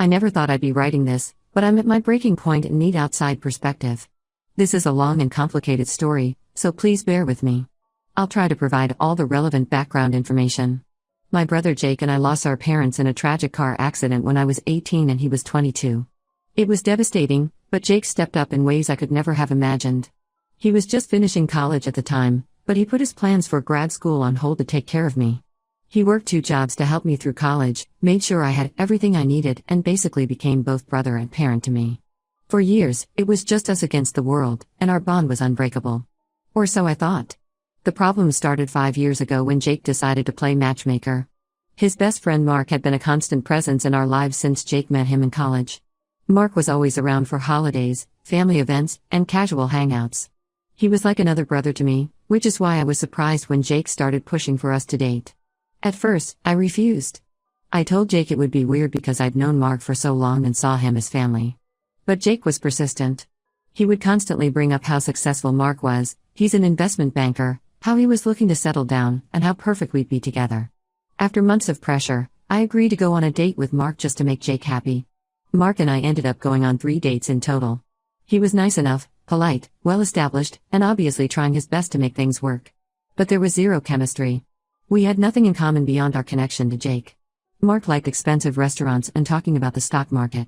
I never thought I'd be writing this, but I'm at my breaking point and need outside perspective. This is a long and complicated story, so please bear with me. I'll try to provide all the relevant background information. My brother Jake and I lost our parents in a tragic car accident when I was 18 and he was 22. It was devastating, but Jake stepped up in ways I could never have imagined. He was just finishing college at the time, but he put his plans for grad school on hold to take care of me. He worked 2 jobs to help me through college, made sure I had everything I needed, and basically became both brother and parent to me. For years, it was just us against the world, and our bond was unbreakable. Or so I thought. The problem started 5 years ago when Jake decided to play matchmaker. His best friend Mark had been a constant presence in our lives since Jake met him in college. Mark was always around for holidays, family events, and casual hangouts. He was like another brother to me, which is why I was surprised when Jake started pushing for us to date. At first, I refused. I told Jake it would be weird because I'd known Mark for so long and saw him as family. But Jake was persistent. He would constantly bring up how successful Mark was, he's an investment banker, how he was looking to settle down, and how perfect we'd be together. After months of pressure, I agreed to go on a date with Mark just to make Jake happy. Mark and I ended up going on 3 dates in total. He was nice enough, polite, well-established, and obviously trying his best to make things work. But there was zero chemistry. We had nothing in common beyond our connection to Jake. Mark liked expensive restaurants and talking about the stock market.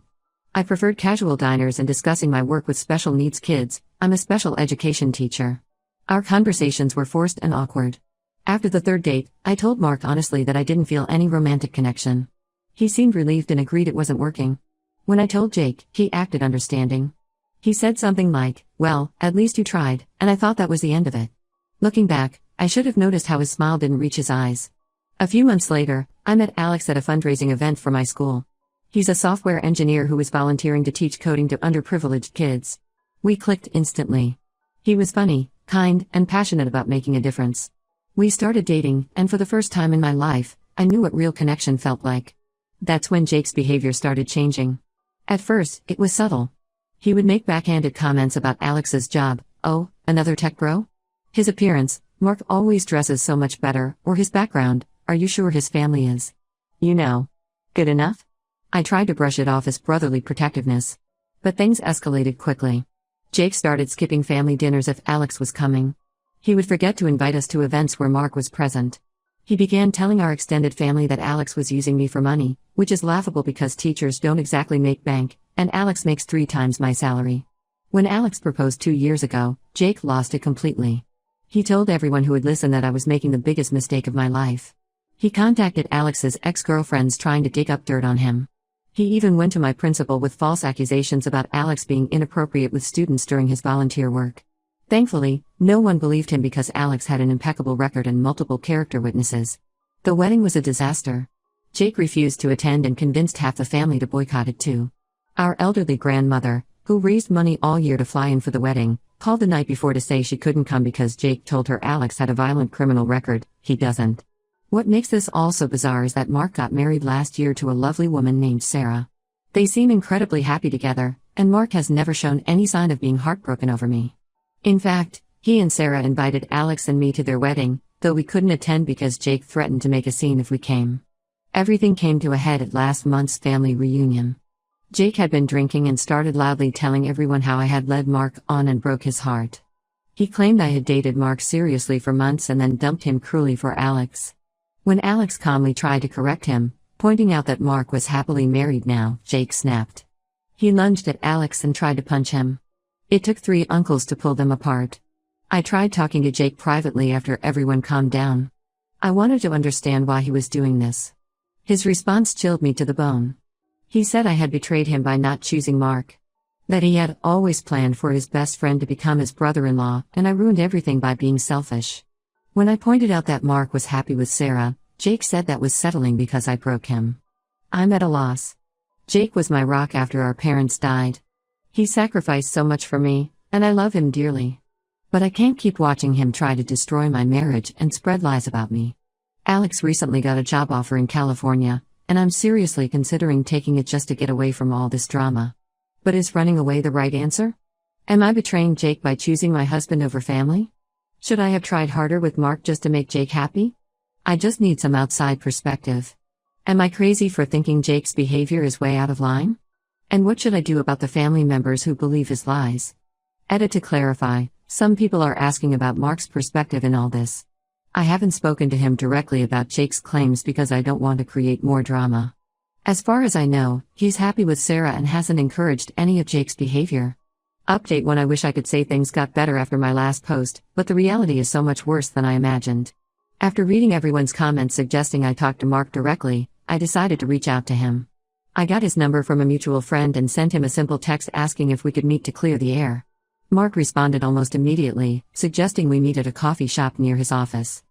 I preferred casual diners and discussing my work with special needs kids. I'm a special education teacher. Our conversations were forced and awkward. After the 3rd date, I told Mark honestly that I didn't feel any romantic connection. He seemed relieved and agreed it wasn't working. When I told Jake, he acted understanding. He said something like, "Well, at least you tried," and I thought that was the end of it. Looking back, I should have noticed how his smile didn't reach his eyes. A few months later, I met Alex at a fundraising event for my school. He's a software engineer who was volunteering to teach coding to underprivileged kids. We clicked instantly. He was funny, kind, and passionate about making a difference. We started dating, and for the first time in my life, I knew what real connection felt like. That's when Jake's behavior started changing. At first, it was subtle. He would make backhanded comments about Alex's job. "Oh, another tech bro?" His appearance, "Mark always dresses so much better," or his background, "Are you sure his family is, you know, good enough?" I tried to brush it off as brotherly protectiveness. But things escalated quickly. Jake started skipping family dinners if Alex was coming. He would forget to invite us to events where Mark was present. He began telling our extended family that Alex was using me for money, which is laughable because teachers don't exactly make bank, and Alex makes 3 times my salary. When Alex proposed 2 years ago, Jake lost it completely. He told everyone who would listen that I was making the biggest mistake of my life. He contacted Alex's ex-girlfriends trying to dig up dirt on him. He even went to my principal with false accusations about Alex being inappropriate with students during his volunteer work. Thankfully, no one believed him because Alex had an impeccable record and multiple character witnesses. The wedding was a disaster. Jake refused to attend and convinced half the family to boycott it too. Our elderly grandmother, who raised money all year to fly in for the wedding, called the night before to say she couldn't come because Jake told her Alex had a violent criminal record. He doesn't. What makes this all so bizarre is that Mark got married last year to a lovely woman named Sarah. They seem incredibly happy together, and Mark has never shown any sign of being heartbroken over me. In fact, he and Sarah invited Alex and me to their wedding, though we couldn't attend because Jake threatened to make a scene if we came. Everything came to a head at last month's family reunion. Jake had been drinking and started loudly telling everyone how I had led Mark on and broke his heart. He claimed I had dated Mark seriously for months and then dumped him cruelly for Alex. When Alex calmly tried to correct him, pointing out that Mark was happily married now, Jake snapped. He lunged at Alex and tried to punch him. It took 3 uncles to pull them apart. I tried talking to Jake privately after everyone calmed down. I wanted to understand why he was doing this. His response chilled me to the bone. He said I had betrayed him by not choosing Mark. That he had always planned for his best friend to become his brother-in-law, and I ruined everything by being selfish. When I pointed out that Mark was happy with Sarah, Jake said that was settling because I broke him. I'm at a loss. Jake was my rock after our parents died. He sacrificed so much for me, and I love him dearly. But I can't keep watching him try to destroy my marriage and spread lies about me. Alex recently got a job offer in California, and I'm seriously considering taking it just to get away from all this drama. But is running away the right answer? Am I betraying Jake by choosing my husband over family? Should I have tried harder with Mark just to make Jake happy? I just need some outside perspective. Am I crazy for thinking Jake's behavior is way out of line? And what should I do about the family members who believe his lies? Edit to clarify, some people are asking about Mark's perspective in all this. I haven't spoken to him directly about Jake's claims because I don't want to create more drama. As far as I know, he's happy with Sarah and hasn't encouraged any of Jake's behavior. Update: when I wish I could say things got better after my last post, but the reality is so much worse than I imagined. After reading everyone's comments suggesting I talk to Mark directly, I decided to reach out to him. I got his number from a mutual friend and sent him a simple text asking if we could meet to clear the air. Mark responded almost immediately, suggesting we meet at a coffee shop near his office.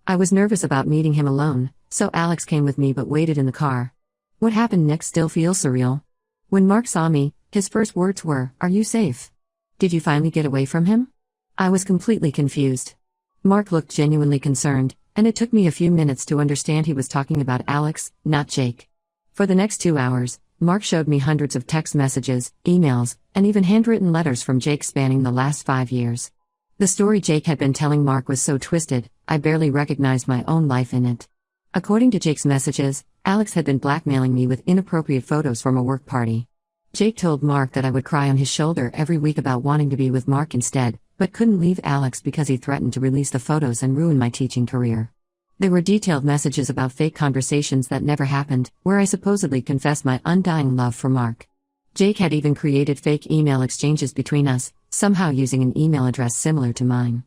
I was nervous about meeting him alone, so Alex came with me but waited in the car. What happened next still feels surreal. When Mark saw me, his first words were, "Are you safe? Did you finally get away from him?" I was completely confused. Mark looked genuinely concerned, and it took me a few minutes to understand he was talking about Alex, not Jake. For the next 2 hours, Mark showed me hundreds of text messages, emails, and even handwritten letters from Jake spanning the last 5 years. The story Jake had been telling Mark was so twisted, I barely recognized my own life in it. According to Jake's messages, Alex had been blackmailing me with inappropriate photos from a work party. Jake told Mark that I would cry on his shoulder every week about wanting to be with Mark instead, but couldn't leave Alex because he threatened to release the photos and ruin my teaching career. There were detailed messages about fake conversations that never happened, where I supposedly confessed my undying love for Mark. Jake had even created fake email exchanges between us, somehow using an email address similar to mine.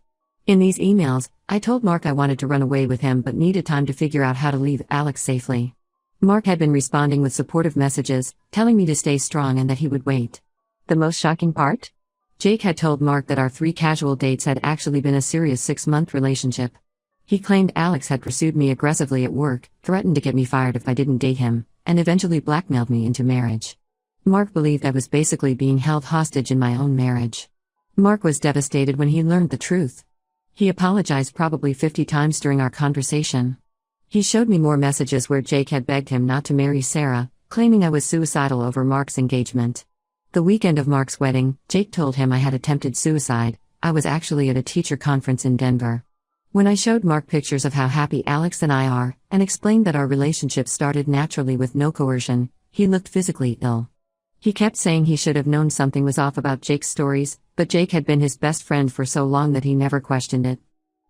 In these emails, I told Mark I wanted to run away with him but needed time to figure out how to leave Alex safely. Mark had been responding with supportive messages, telling me to stay strong and that he would wait. The most shocking part? Jake had told Mark that our 3 casual dates had actually been a serious 6-month relationship. He claimed Alex had pursued me aggressively at work, threatened to get me fired if I didn't date him, and eventually blackmailed me into marriage. Mark believed I was basically being held hostage in my own marriage. Mark was devastated when he learned the truth. He apologized probably 50 times during our conversation. He showed me more messages where Jake had begged him not to marry Sarah, claiming I was suicidal over Mark's engagement. The weekend of Mark's wedding, Jake told him I had attempted suicide. I was actually at a teacher conference in Denver. When I showed Mark pictures of how happy Alex and I are, and explained that our relationship started naturally with no coercion, he looked physically ill. He kept saying he should have known something was off about Jake's stories, but Jake had been his best friend for so long that he never questioned it.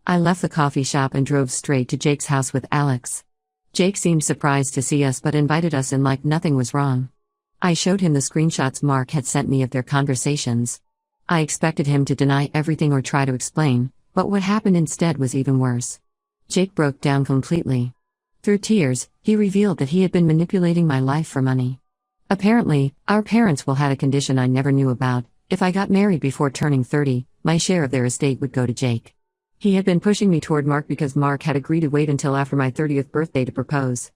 I left the coffee shop and drove straight to Jake's house with Alex. Jake seemed surprised to see us but invited us in like nothing was wrong. I showed him the screenshots Mark had sent me of their conversations. I expected him to deny everything or try to explain, but what happened instead was even worse. Jake broke down completely. Through tears, he revealed that he had been manipulating my life for money. Apparently, our parents had a condition I never knew about. If I got married before turning 30, my share of their estate would go to Jake. He had been pushing me toward Mark because Mark had agreed to wait until after my 30th birthday to propose.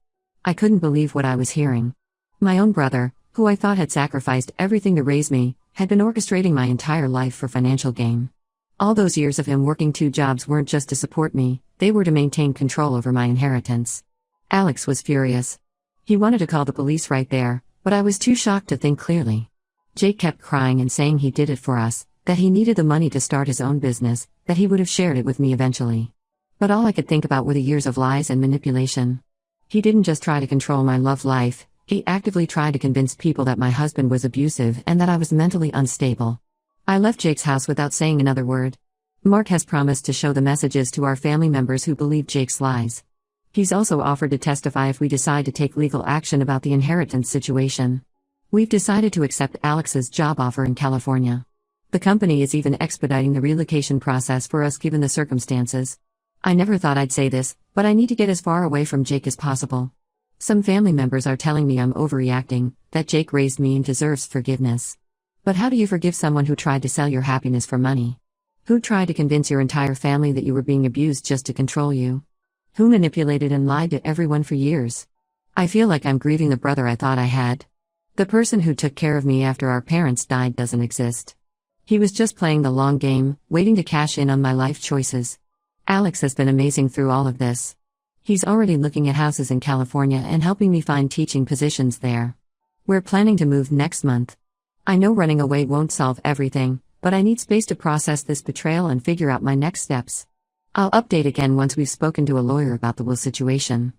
I couldn't believe what I was hearing. My own brother, who I thought had sacrificed everything to raise me, had been orchestrating my entire life for financial gain. All those years of him working 2 jobs weren't just to support me, they were to maintain control over my inheritance. Alex was furious. He wanted to call the police right there, but I was too shocked to think clearly. Jake kept crying and saying he did it for us, that he needed the money to start his own business, that he would have shared it with me eventually. But all I could think about were the years of lies and manipulation. He didn't just try to control my love life, he actively tried to convince people that my husband was abusive and that I was mentally unstable. I left Jake's house without saying another word. Mark has promised to show the messages to our family members who believe Jake's lies. He's also offered to testify if we decide to take legal action about the inheritance situation. We've decided to accept Alex's job offer in California. The company is even expediting the relocation process for us given the circumstances. I never thought I'd say this, but I need to get as far away from Jake as possible. Some family members are telling me I'm overreacting, that Jake raised me and deserves forgiveness. But how do you forgive someone who tried to sell your happiness for money? Who tried to convince your entire family that you were being abused just to control you? Who manipulated and lied to everyone for years? I feel like I'm grieving the brother I thought I had. The person who took care of me after our parents died doesn't exist. He was just playing the long game, waiting to cash in on my life choices. Alex has been amazing through all of this. He's already looking at houses in California and helping me find teaching positions there. We're planning to move next month. I know running away won't solve everything, but I need space to process this betrayal and figure out my next steps. I'll update again once we've spoken to a lawyer about the will situation.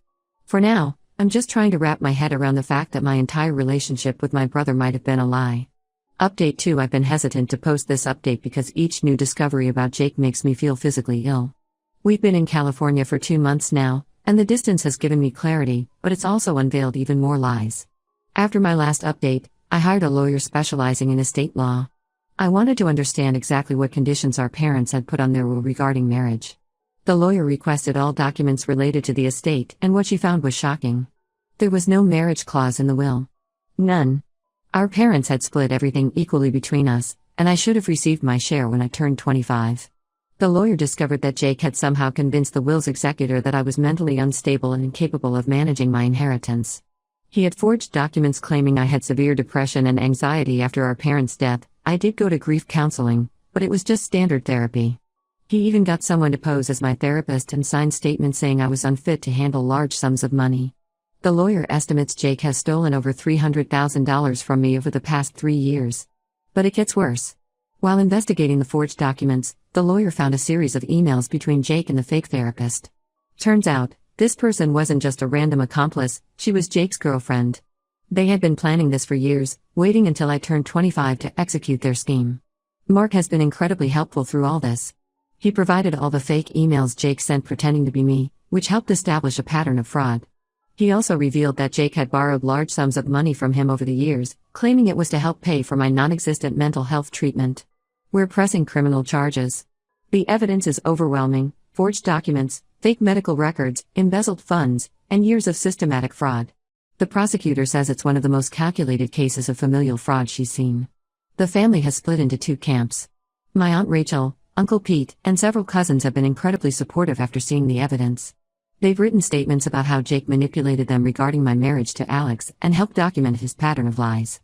For now, I'm just trying to wrap my head around the fact that my entire relationship with my brother might have been a lie. Update 2. I've been hesitant to post this update because each new discovery about Jake makes me feel physically ill. We've been in California for 2 months now, and the distance has given me clarity, but it's also unveiled even more lies. After my last update, I hired a lawyer specializing in estate law. I wanted to understand exactly what conditions our parents had put on their will regarding marriage. The lawyer requested all documents related to the estate, and what she found was shocking. There was no marriage clause in the will. None. Our parents had split everything equally between us, and I should have received my share when I turned 25. The lawyer discovered that Jake had somehow convinced the will's executor that I was mentally unstable and incapable of managing my inheritance. He had forged documents claiming I had severe depression and anxiety after our parents' death. I did go to grief counseling, but it was just standard therapy. He even got someone to pose as my therapist and sign statements saying I was unfit to handle large sums of money. The lawyer estimates Jake has stolen over $300,000 from me over the past 3 years. But it gets worse. While investigating the forged documents, the lawyer found a series of emails between Jake and the fake therapist. Turns out, this person wasn't just a random accomplice, she was Jake's girlfriend. They had been planning this for years, waiting until I turned 25 to execute their scheme. Mark has been incredibly helpful through all this. He provided all the fake emails Jake sent pretending to be me, which helped establish a pattern of fraud. He also revealed that Jake had borrowed large sums of money from him over the years, claiming it was to help pay for my non-existent mental health treatment. We're pressing criminal charges. The evidence is overwhelming: forged documents, fake medical records, embezzled funds, and years of systematic fraud. The prosecutor says it's one of the most calculated cases of familial fraud she's seen. The family has split into 2 camps. My Aunt Rachel, Uncle Pete, and several cousins have been incredibly supportive after seeing the evidence. They've written statements about how Jake manipulated them regarding my marriage to Alex and helped document his pattern of lies.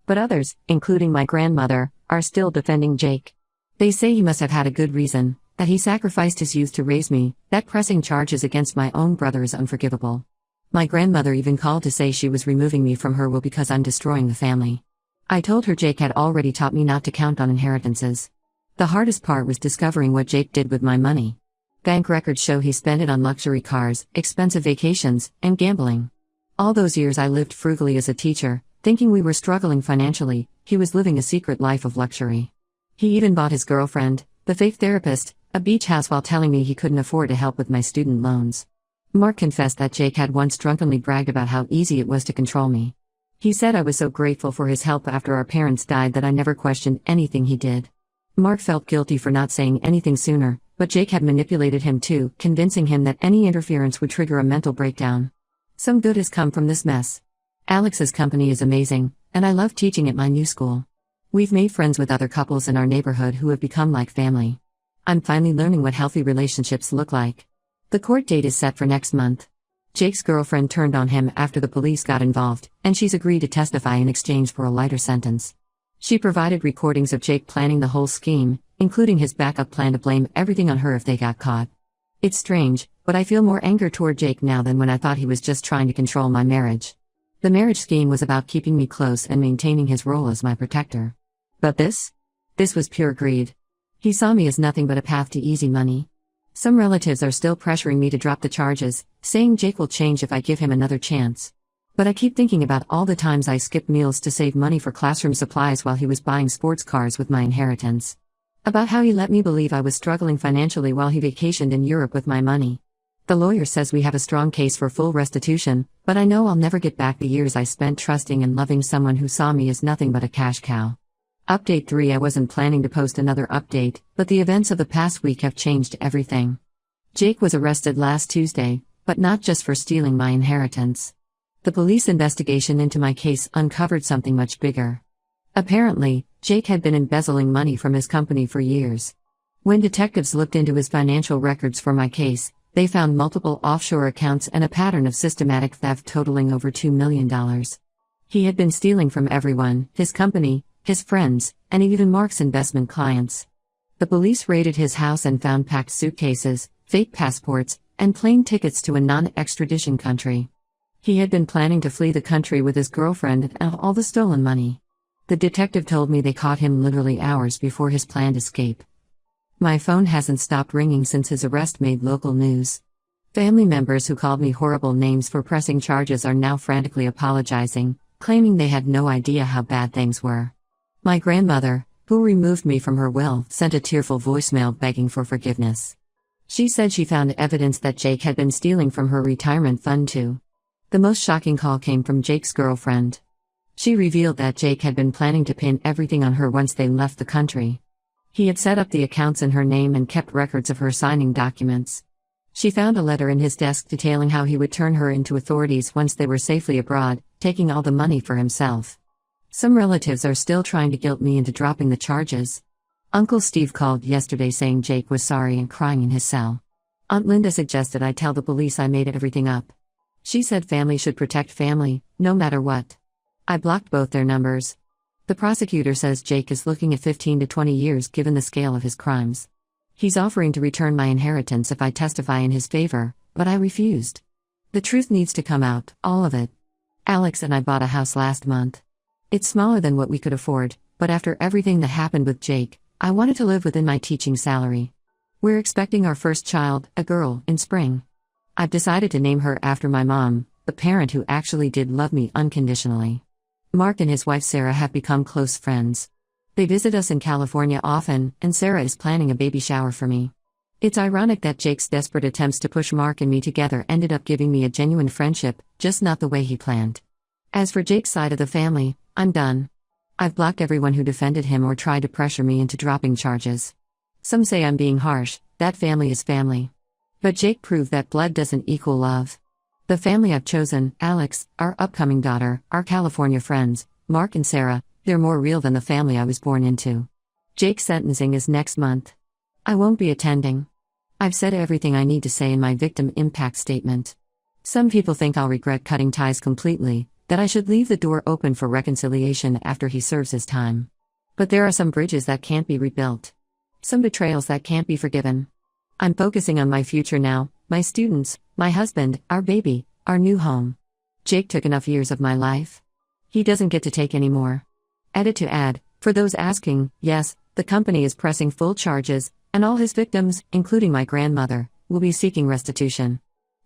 But others, including my grandmother, are still defending Jake. They say he must have had a good reason, that he sacrificed his youth to raise me, that pressing charges against my own brother is unforgivable. My grandmother even called to say she was removing me from her will because I'm destroying the family. I told her Jake had already taught me not to count on inheritances. The hardest part was discovering what Jake did with my money. Bank records show he spent it on luxury cars, expensive vacations, and gambling. All those years I lived frugally as a teacher, thinking we were struggling financially. He was living a secret life of luxury. He even bought his girlfriend, the fake therapist, a beach house while telling me he couldn't afford to help with my student loans. Mark confessed that Jake had once drunkenly bragged about how easy it was to control me. He said I was so grateful for his help after our parents died that I never questioned anything he did. Mark felt guilty for not saying anything sooner, but Jake had manipulated him too, convincing him that any interference would trigger a mental breakdown. Some good has come from this mess. Alex's company is amazing, and I love teaching at my new school. We've made friends with other couples in our neighborhood who have become like family. I'm finally learning what healthy relationships look like. The court date is set for next month. Jake's girlfriend turned on him after the police got involved, and she's agreed to testify in exchange for a lighter sentence. She provided recordings of Jake planning the whole scheme, including his backup plan to blame everything on her if they got caught. It's strange, but I feel more anger toward Jake now than when I thought he was just trying to control my marriage. The marriage scheme was about keeping me close and maintaining his role as my protector. But this was pure greed. He saw me as nothing but a path to easy money. Some relatives are still pressuring me to drop the charges, saying Jake will change if I give him another chance. But I keep thinking about all the times I skipped meals to save money for classroom supplies while he was buying sports cars with my inheritance. About how he let me believe I was struggling financially while he vacationed in Europe with my money. The lawyer says we have a strong case for full restitution, but I know I'll never get back the years I spent trusting and loving someone who saw me as nothing but a cash cow. Update 3. I wasn't planning to post another update, but the events of the past week have changed everything. Jake was arrested last Tuesday, but not just for stealing my inheritance. The police investigation into my case uncovered something much bigger. Apparently, Jake had been embezzling money from his company for years. When detectives looked into his financial records for my case, they found multiple offshore accounts and a pattern of systematic theft totaling over $2 million. He had been stealing from everyone: his company, his friends, and even Mark's investment clients. The police raided his house and found packed suitcases, fake passports, and plane tickets to a non-extradition country. He had been planning to flee the country with his girlfriend and all the stolen money. The detective told me they caught him literally hours before his planned escape. My phone hasn't stopped ringing since his arrest made local news. Family members who called me horrible names for pressing charges are now frantically apologizing, claiming they had no idea how bad things were. My grandmother, who removed me from her will, sent a tearful voicemail begging for forgiveness. She said she found evidence that Jake had been stealing from her retirement fund too. The most shocking call came from Jake's girlfriend. She revealed that Jake had been planning to pin everything on her once they left the country. He had set up the accounts in her name and kept records of her signing documents. She found a letter in his desk detailing how he would turn her into authorities once they were safely abroad, taking all the money for himself. Some relatives are still trying to guilt me into dropping the charges. Uncle Steve called yesterday saying Jake was sorry and crying in his cell. Aunt Linda suggested I tell the police I made everything up. She said family should protect family, no matter what. I blocked both their numbers. The prosecutor says Jake is looking at 15 to 20 years given the scale of his crimes. He's offering to return my inheritance if I testify in his favor, but I refused. The truth needs to come out, all of it. Alex and I bought a house last month. It's smaller than what we could afford, but after everything that happened with Jake, I wanted to live within my teaching salary. We're expecting our first child, a girl, in spring. I've decided to name her after my mom, the parent who actually did love me unconditionally. Mark and his wife Sarah have become close friends. They visit us in California often, and Sarah is planning a baby shower for me. It's ironic that Jake's desperate attempts to push Mark and me together ended up giving me a genuine friendship, just not the way he planned. As for Jake's side of the family, I'm done. I've blocked everyone who defended him or tried to pressure me into dropping charges. Some say I'm being harsh, that family is family. But Jake proved that blood doesn't equal love. The family I've chosen, Alex, our upcoming daughter, our California friends, Mark and Sarah, they're more real than the family I was born into. Jake's sentencing is next month. I won't be attending. I've said everything I need to say in my victim impact statement. Some people think I'll regret cutting ties completely, that I should leave the door open for reconciliation after he serves his time. But there are some bridges that can't be rebuilt. Some betrayals that can't be forgiven. I'm focusing on my future now, my students, my husband, our baby, our new home. Jake took enough years of my life. He doesn't get to take any more. Edit to add, for those asking, yes, the company is pressing full charges, and all his victims, including my grandmother, will be seeking restitution.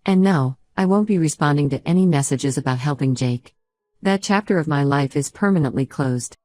And no, I won't be responding to any messages about helping Jake. That chapter of my life is permanently closed.